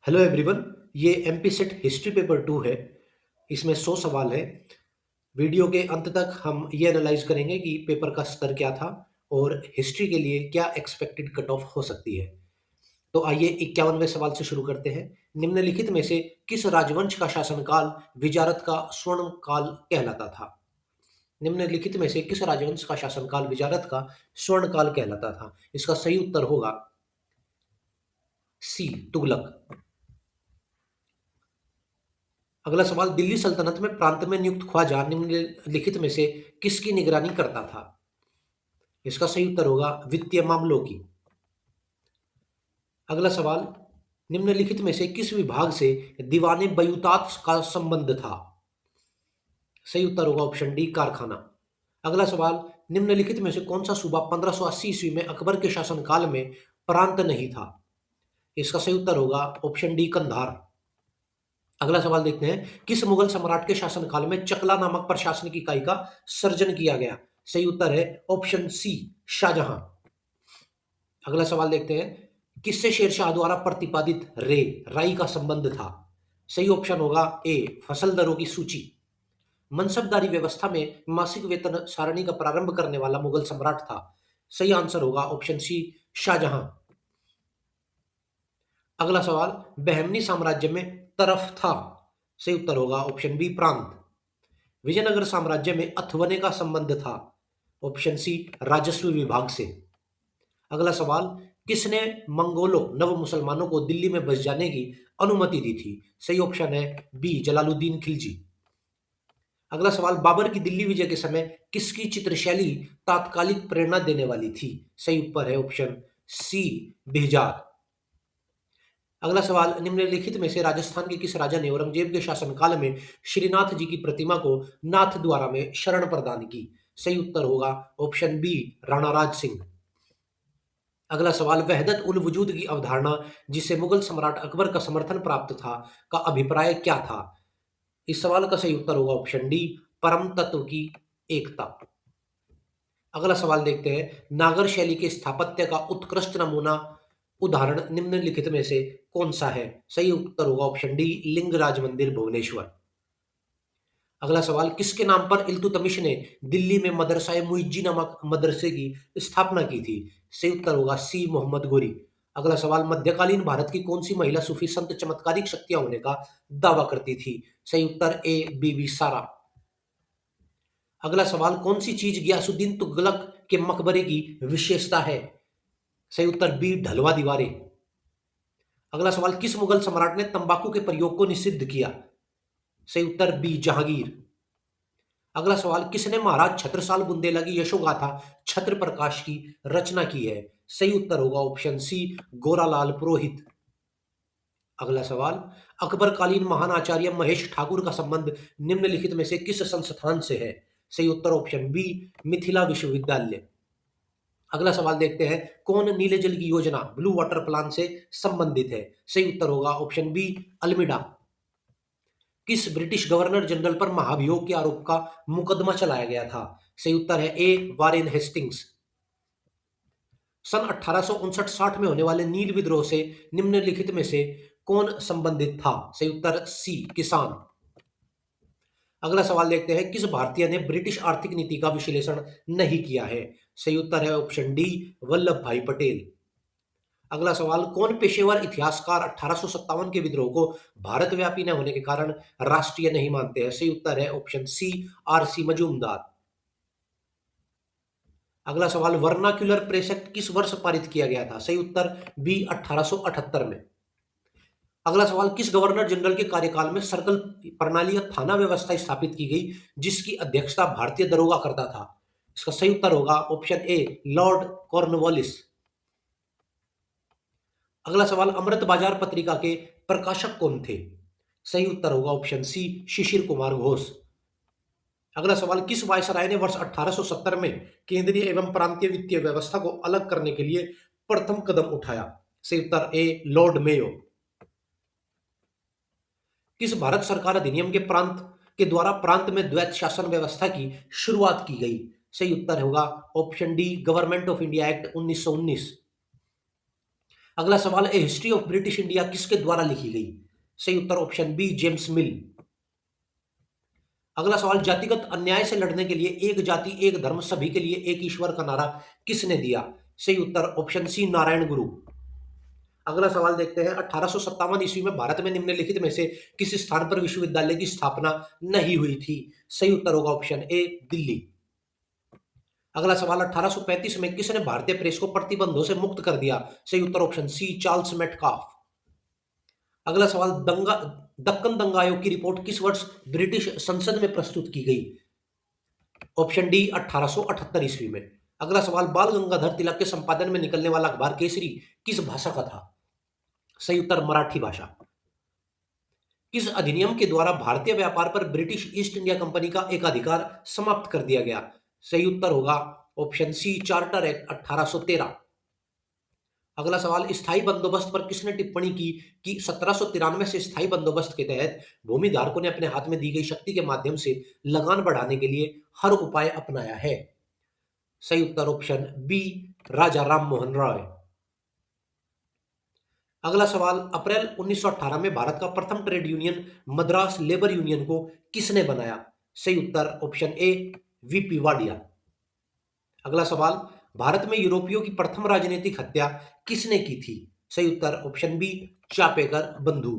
Hello everyone. ये MP set history paper 2 है। इसमें 100 सवाल है। वीडियो के अंत तक हम ये एनालाइज करेंगे कि पेपर का स्तर क्या था और हिस्ट्री के लिए क्या एक्सपेक्टेड कट ऑफ हो सकती है। तो आइए 51वें सवाल से शुरू करते हैं। निम्नलिखित में से किस राजवंश का शासनकाल विजारत का स्वर्ण काल कहलाता था? निम्नलिखित में से किस राजवंश का शासनकाल विजारत का स्वर्ण काल कहलाता था? इसका सही उत्तर होगा सी, तुगलक। अगला सवाल, दिल्ली सल्तनत में प्रांत में नियुक्त ख्वाजा निम्नलिखित में से किसकी निगरानी करता था? इसका सही उत्तर होगा वित्तीय मामलों की। अगला सवाल, निम्नलिखित में से किस विभाग से दीवाने बयूतात का संबंध था? सही उत्तर होगा ऑप्शन डी, कारखाना। अगला सवाल, निम्नलिखित में से कौन सा सूबा 1580 ईस्वी में अकबर के शासनकाल में प्रांत नहीं था? इसका सही उत्तर होगा ऑप्शन डी, कंधार। अगला सवाल देखते हैं, किस मुगल सम्राट के शासनकाल में चकला नामक प्रशासनिक इकाई का सर्जन किया गया? सही उत्तर है ऑप्शन सी, शाहजहां। अगला सवाल देखते हैं, किससे शेरशाह द्वारा प्रतिपादित राई का संबंध था? सही ऑप्शन होगा ए, फसल दरों की सूची। मनसबदारी व्यवस्था में मासिक वेतन सारणी का प्रारंभ करने वाला मुगल सम्राट था? सही आंसर होगा ऑप्शन सी, शाहजहां। अगला सवाल, बहमनी साम्राज्य में तरफ था? सही उत्तर होगा ऑप्शन बी, प्रांत। विजयनगर साम्राज्य में अथवने का संबंध था? ऑप्शन सी, राजस्व विभाग से। अगला सवाल, किसने मंगोलों नव मुसलमानों को दिल्ली में बस जाने की अनुमति दी थी? सही ऑप्शन है बी, जलालुद्दीन खिलजी। अगला सवाल, बाबर की दिल्ली विजय के समय किसकी चित्रशैली तात्कालिक प्रेरणा देने वाली थी? सही उत्तर है ऑप्शन सी, बेहजार। अगला सवाल, निम्नलिखित में से राजस्थान के किस राजा ने औरंगजेब के शासनकाल में श्रीनाथ जी की प्रतिमा को नाथ द्वारा में शरण प्रदान की? सही उत्तर होगा ऑप्शन बी, राणा राज सिंह। अगला सवाल, वहदत उल वजूद की अवधारणा जिसे मुगल सम्राट अकबर का समर्थन प्राप्त था का अभिप्राय क्या था? इस सवाल का सही उत्तर होगा ऑप्शन डी, परम तत्व की एकता। अगला सवाल देखते हैं, नागर शैली के स्थापत्य का उत्कृष्ट नमूना उदाहरण निम्नलिखित में से कौन सा है? सही उत्तर होगा ऑप्शन डी, लिंगराज मंदिर, भुवनेश्वर। अगला सवाल, किसके नाम पर इल्तुतमिश ने दिल्ली में मदरसा मुइज्जी नामक मदरसे की स्थापना की थी? सही उत्तर होगा सी, मोहम्मद गोरी। अगला सवाल, मध्यकालीन भारत की कौन सी महिला सूफी संत चमत्कारिक शक्तियां होने का दावा करती थी? सही उत्तर ए, बीबी सारा। अगला सवाल, कौन सी चीज गियासुद्दीन तुगलक के मकबरे की विशेषता है? सही उत्तर बी, ढलवा दीवारें। अगला सवाल, किस मुगल सम्राट ने तंबाकू के प्रयोग को निषिद्ध किया? सही उत्तर बी, जहांगीर। अगला सवाल, किसने महाराज छत्रसाल बुंदेला की यशोगाथा छत्र प्रकाश की रचना की है? सही उत्तर होगा ऑप्शन सी, गोरालाल पुरोहित। अगला सवाल, अकबरकालीन महान आचार्य महेश ठाकुर का संबंध निम्नलिखित में से किस संस्थान से है? सही उत्तर ऑप्शन बी, मिथिला विश्वविद्यालय। अगला सवाल देखते हैं, कौन नीले जल की योजना ब्लू वाटर प्लान से संबंधित है? सही उत्तर होगा ऑप्शन बी, अल्मीडा। किस ब्रिटिश गवर्नर जनरल पर महाभियोग के आरोप का मुकदमा चलाया गया था? सही उत्तर है ए, वारेन हेस्टिंग्स। सन 1859-60 में होने वाले नील विद्रोह से निम्नलिखित में से कौन संबंधित था? सही उत्तर सी, किसान। अगला सवाल देखते हैं, किस भारतीय ने ब्रिटिश आर्थिक नीति का विश्लेषण नहीं किया है? सही उत्तर है ऑप्शन डी, वल्लभ भाई पटेल। अगला सवाल, कौन पेशेवर इतिहासकार 1857 के विद्रोह को भारत व्यापी न होने के कारण राष्ट्रीय नहीं मानते हैं? सही उत्तर है option C, R C Majumdar. अगला सवाल, वर्नाक्यूलर प्रेस एक्ट किस वर्ष पारित किया गया था? सही उत्तर बी, 1878 में। अगला सवाल, किस गवर्नर जनरल के कार्यकाल में सर्कल प्रणाली या थाना व्यवस्था स्थापित की गई जिसकी अध्यक्षता भारतीय दरोगा करता था? इसका सही उत्तर होगा ऑप्शन ए, लॉर्ड कॉर्नवालिस। अगला सवाल, अमृत बाजार पत्रिका के प्रकाशक कौन थे? सही उत्तर होगा ऑप्शन सी, शिशिर कुमार घोष। अगला सवाल, किस वायसराय ने वर्ष 1870 में केंद्रीय एवं प्रांतीय वित्तीय व्यवस्था को अलग करने के लिए प्रथम कदम उठाया? सही उत्तर ए, लॉर्ड मेयो। किस भारत सरकार अधिनियम के द्वारा प्रांत में द्वैत शासन व्यवस्था की शुरुआत की गई? सही उत्तर होगा option D, government of India act 1919। अगला सवाल, ए हिस्ट्री ऑफ ब्रिटिश इंडिया किसके द्वारा लिखी गई? सही उत्तर ऑप्शन बी, जेम्स मिल। अगला सवाल, जातिगत अन्याय से लड़ने के लिए एक जाति एक धर्म सभी के लिए एक ईश्वर का नारा किसने दिया? सही उत्तर ऑप्शन सी, नारायण गुरु। अगला सवाल देखते हैं, 1857 ईस्वी में भारत में निम्नलिखित में से किस स्थान पर विश्वविद्यालय की स्थापना नहीं हुई थी? सही उत्तर होगा ऑप्शन ए, दिल्ली। अगला सवाल, 1835 में किसने भारतीय प्रेस को प्रतिबंधों से मुक्त कर दिया? सही उत्तर ऑप्शन सी, चार्ल्स मेटकाफ। अगला सवाल, दक्कन दंगा आयोग की रिपोर्ट किस वर्ष ब्रिटिश संसद में प्रस्तुत की गई? ऑप्शन डी, 1878 ईस्वी में। अगला सवाल, बाल गंगाधर तिलक के संपादन में निकलने वाला अखबार केसरी किस भाषा का था? सही उत्तर मराठी भाषा। किस अधिनियम के द्वारा भारतीय व्यापार पर ब्रिटिश ईस्ट इंडिया कंपनी का एकाधिकार समाप्त कर दिया गया? सही उत्तर होगा ऑप्शन सी, चार्टर एक्ट 1813। अगला सवाल, स्थायी बंदोबस्त पर किसने टिप्पणी की कि 1793 से स्थायी बंदोबस्त के तहत भूमि धारकों ने अपने हाथ में दी गई शक्ति के माध्यम से लगान बढ़ाने के लिए हर उपाय अपनाया है? सही उत्तर ऑप्शन बी, राजा राम मोहन रॉय। अगला सवाल, अप्रैल 1918 में भारत का प्रथम trade union Madras labour union को किसने बनाया? सही उत्तर ऑप्शन ए, वीपी वाडिया। अगला सवाल, भारत में यूरोपियों की प्रथम राजनीतिक हत्या किसने की थी? सही उत्तर ऑप्शन बी, चापेकर बंधु।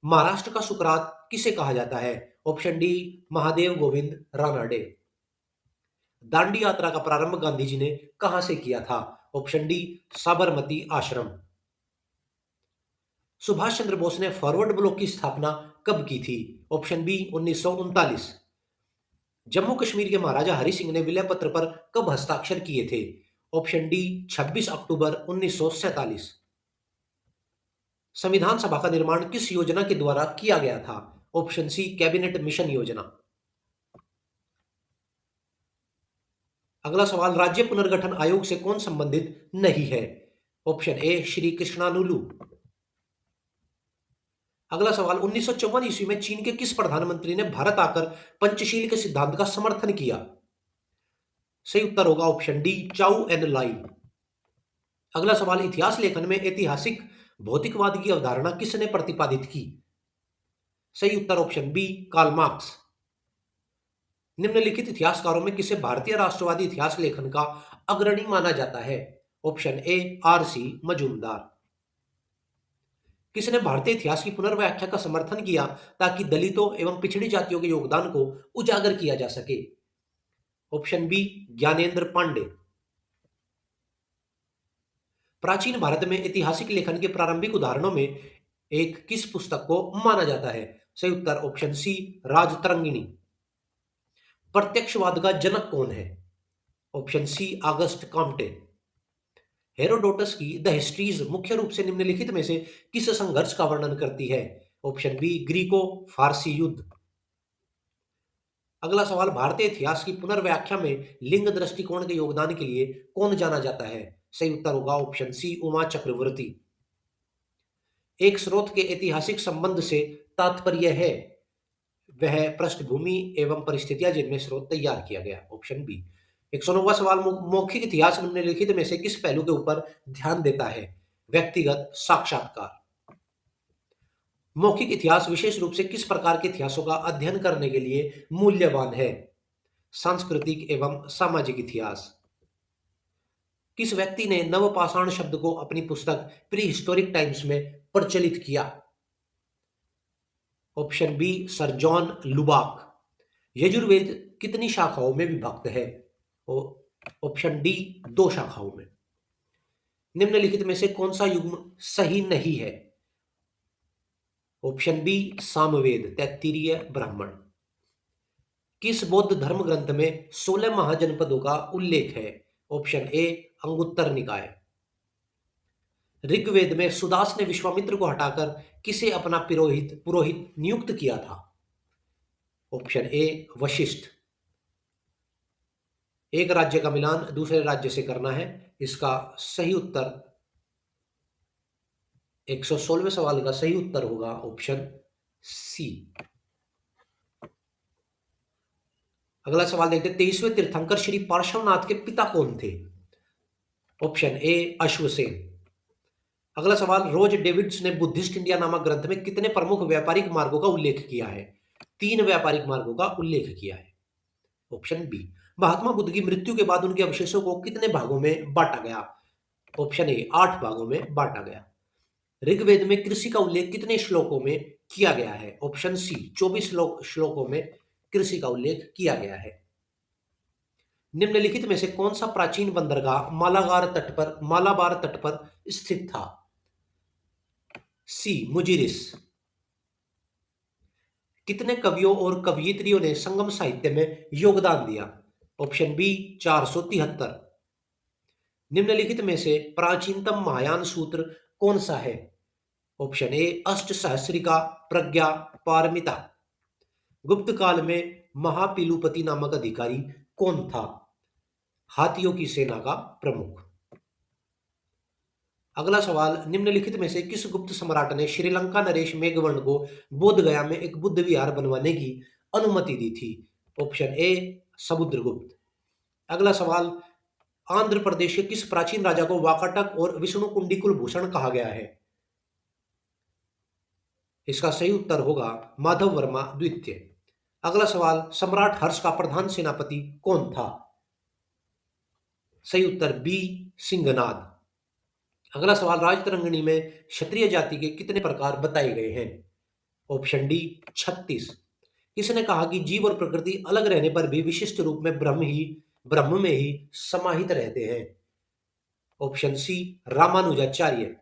महाराष्ट्र का सुकरात किसे कहा जाता है? Option D, Mahadev Govind Ranade. दांडी यात्रा का प्रारंभ गांधी जी ने कहां से किया था? ऑप्शन डी, साबरमती आश्रम। सुभाष चंद्र बोस ने फॉरवर्ड ब्लॉक की स्थापना कब की थी? Option B, 1939। जम्मू कश्मीर के महाराजा हरि सिंह ने विलय पत्र पर कब हस्ताक्षर किए थे? ऑप्शन डी, 26 अक्टूबर 1947। संविधान सभा का निर्माण किस योजना के द्वारा किया गया था? ऑप्शन सी, कैबिनेट मिशन योजना। अगला सवाल, राज्य पुनर्गठन आयोग से कौन संबंधित नहीं है? Option A, Shri Krishnanulu. अगला सवाल, 1954 ईस्वी में चीन के किस प्रधानमंत्री ने भारत आकर पंचशील के सिद्धांत का समर्थन किया? सही उत्तर होगा ऑप्शन डी, चाउ एन लाई। अगला सवाल, इतिहास लेखन में ऐतिहासिक भौतिकवाद की अवधारणा किसने प्रतिपादित की? सही उत्तर ऑप्शन बी, कार्ल मार्क्स। निम्नलिखित इतिहासकारों में किसे भारतीय राष्ट्रवादी इतिहास लेखन का अग्रणी माना जाता है? Option A, R C Majumdar. किसने भारतीय इतिहास की पुनर्व्याख्या का समर्थन किया ताकि दलितों एवं पिछड़ी जातियों के योगदान को उजागर किया जा सके? Option B, Gyanendra Pandey. प्राचीन भारत में ऐतिहासिक लेखन के प्रारंभिक उदाहरणों में एक किस पुस्तक को माना जाता है? सही उत्तर ऑप्शन सी, राजतरंगिणी। प्रत्यक्षवाद का जनक कौन है? Option C, August Comte. Herodotus की द हिस्ट्रीज मुख्य रूप से निम्नलिखित में से किस संघर्ष का वर्णन करती है? ऑप्शन बी, ग्रीको फारसी युद्ध। अगला सवाल, भारतीय इतिहास की पुनर्व्याख्या में लिंग दृष्टिकोण के योगदान के लिए कौन जाना जाता है? सही उत्तर होगा ऑप्शन सी, उमा चक्रवर्ती। एक स्रोत के ऐतिहासिक संबंध से तात्पर्य है वह पृष्ठभूमि एवं परिस्थितियां जिनमें स्रोत तैयार किया गया। Option B. 109वां सवाल, मौखिक इतिहास निम्नलिखित में से किस पहलू के ऊपर ध्यान देता है? व्यक्तिगत साक्षात्कार। मौखिक इतिहास विशेष रूप से किस प्रकार के इतिहासों का अध्ययन करने के लिए मूल्यवान है? सांस्कृतिक एवं सामाजिक इतिहास। किस व्यक्ति ने नवपाषाण शब्द को अपनी पुस्तक प्री हिस्टोरिक टाइम्स में प्रचलित किया? Option B, sir John Lubbock. Yajurveda कितनी शाखाओं में विभक्त है? ऑप्शन डी, 2 शाखाओं में। निम्नलिखित में से कौन सा युग्म सही नहीं है? ऑप्शन बी, सामवेद, तैत्तिरीय ब्राह्मण। किस बौद्ध धर्म ग्रंथ में 16 महाजनपदों का उल्लेख है? ऑप्शन ए, अंगुत्तर निकाय। ऋग्वेद में सुदास ने विश्वामित्र को हटाकर किसे अपना पुरोहित पुरोहित नियुक्त किया था? Option A, Vashishtha. एक राज्य का मिलान दूसरे राज्य से करना है। इसका सही उत्तर 116वें सवाल का सही उत्तर होगा ऑप्शन सी। अगला सवाल देखते हैं, 23वें तीर्थंकर श्री पार्श्वनाथ के पिता कौन थे? Option A, Ashvasena. अगला सवाल, रोज डेविड्स ने बुद्धिस्ट इंडिया नामक ग्रंथ में कितने प्रमुख व्यापारिक मार्गों का उल्लेख किया है? 3 व्यापारिक मार्गों का उल्लेख किया है। Option B. महात्मा बुद्ध की मृत्यु के बाद उनके अवशेषों को कितने भागों में बांटा गया? ऑप्शन ए 8 भागों में बांटा गया। ऋग्वेद में कृषि का उल्लेख कितने श्लोकों में किया गया है? ऑप्शन सी 24 श्लोकों में कृषि का उल्लेख किया गया है। निम्नलिखित में से कौन सा प्राचीन बंदरगाह मालाबार तट पर स्थित था? सी मुजिरिस। कितने कवियों और कवयित्रियों ने संगम साहित्य में योगदान दिया? Option B 473। निम्नलिखित में से प्राचीनतम महायान सूत्र कौन सा है? ऑप्शन ए अष्ट सहस्रिका, प्रज्ञा, पारमिता। गुप्त काल में महापिलुपति नामक अधिकारी कौन था? हाथियों की सेना का प्रमुख। अगला सवाल, निम्नलिखित में से किस गुप्त सम्राट ने श्रीलंका नरेश मेघवर्ण को बोध गया में एक बुद्ध विहार बनवाने की अनुमति दी थी? Option A Samudragupta. अगला सवाल, आंध्र प्रदेश के किस प्राचीन राजा को वाकाटक और विष्णु कुंडी कुलभूषण कहा गया है? इसका सही उत्तर होगा माधव वर्मा द्वितीय। अगला सवाल, सम्राट हर्ष का प्रधान सेनापति कौन था? सही उत्तर बी सिंहनाद। अगला सवाल, राजतरंगिणी में क्षत्रिय जाति के कितने प्रकार बताए गए हैं? Option D 36। किसने कहा कि जीव और प्रकृति अलग रहने पर भी विशिष्ट रूप में ब्रह्म में ही समाहित रहते हैं? Option C Ramanujacharya.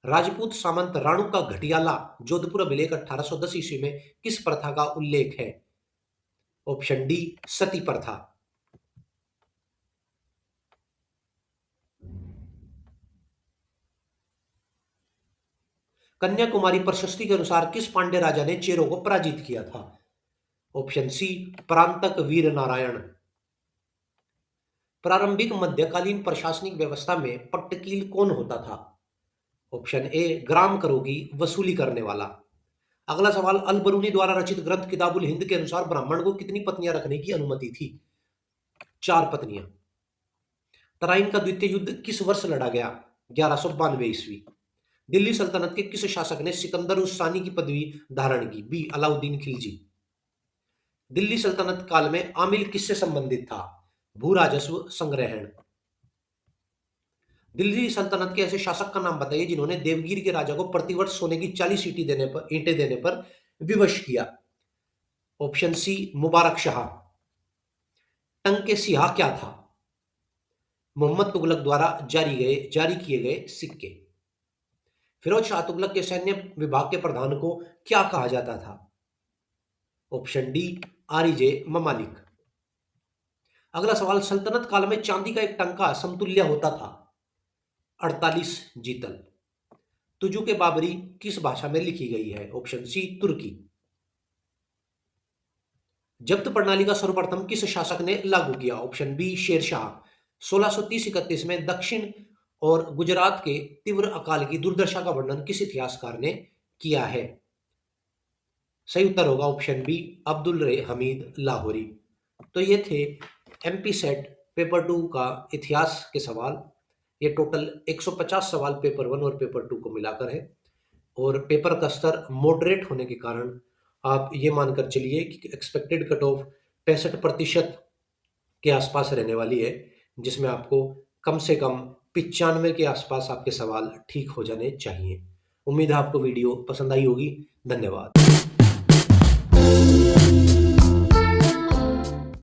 राजपूत सामंत राणू का घटियाला जोधपुर अभिलेख 1810 ईस्वी में किस प्रथा का उल्लेख है? ऑप्शन डी सती प्रथा। कन्याकुमारी प्रशस्ति के अनुसार किस पांड्य राजा ने चेरों को पराजित किया था? Option C प्रांतक Veer Narayan. प्रारंभिक मध्यकालीन प्रशासनिक व्यवस्था में पट्टकील कौन होता था? ऑप्शन ए ग्राम करों की वसूली करने वाला। अगला सवाल, अल बरूनी द्वारा रचित ग्रंथ किताबुल हिंद के अनुसार ब्राह्मण को कितनी पत्नियां रखने की अनुमति थी? 4 पत्नियां। तराइन का द्वितीय युद्ध किस वर्ष लड़ा गया? 1192 ईस्वी। दिल्ली सल्तनत के किस शासक ने सिकंदर उस सानी की पदवी धारण की? बी अलाउद्दीन खिलजी। दिल्ली सल्तनत काल में आमिल किससे संबंधित था? भू राजस्व संग्रहण। दिल्ली सल्तनत के ऐसे शासक का नाम बताइए जिन्होंने देवगिर के राजा को प्रतिवर्ष सोने की 40 ईंटें देने पर विवश किया? Option C Mubarak Shah. टंके सिहा क्या था? मोहम्मद तुगलक द्वारा जारी किए गए सिक्के। फिरोज शाह तुगलक के सैन्य विभाग के प्रधान को क्या कहा जाता था? ऑप्शन डी आरिजे ममालिक। अगला सवाल, सल्तनत काल में चांदी का एक टंका समतुल्य होता था? 48 जीतल। तुजुक बाबरी किस भाषा में लिखी गई है? ऑप्शन सी तुर्की। जब्त प्रणाली का सर्वप्रथम किस शासक ने लागू किया? Option B Sher Shah. 1630-31 में दक्षिण और गुजरात के तीव्र अकाल की दुर्दशा का वर्णन किस इतिहासकार ने किया है? सही उत्तर होगा ऑप्शन बी अब्दुल हमीद लाहौरी। तो ये थे एमपी सेट पेपर 2 का इतिहास के सवाल। ये टोटल 150 सवाल पेपर 1 और पेपर 2 को मिलाकर है और पेपर का स्तर मॉडरेट होने के कारण आप ये मानकर चलिए कि एक्सपेक्टेड कट ऑफ 65% के आसपास रहने वाली है, जिसमें आपको कम से कम 95 के आसपास आपके सवाल ठीक हो जाने चाहिए। उम्मीद है आपको वीडियो पसंद आई होगी। धन्यवाद।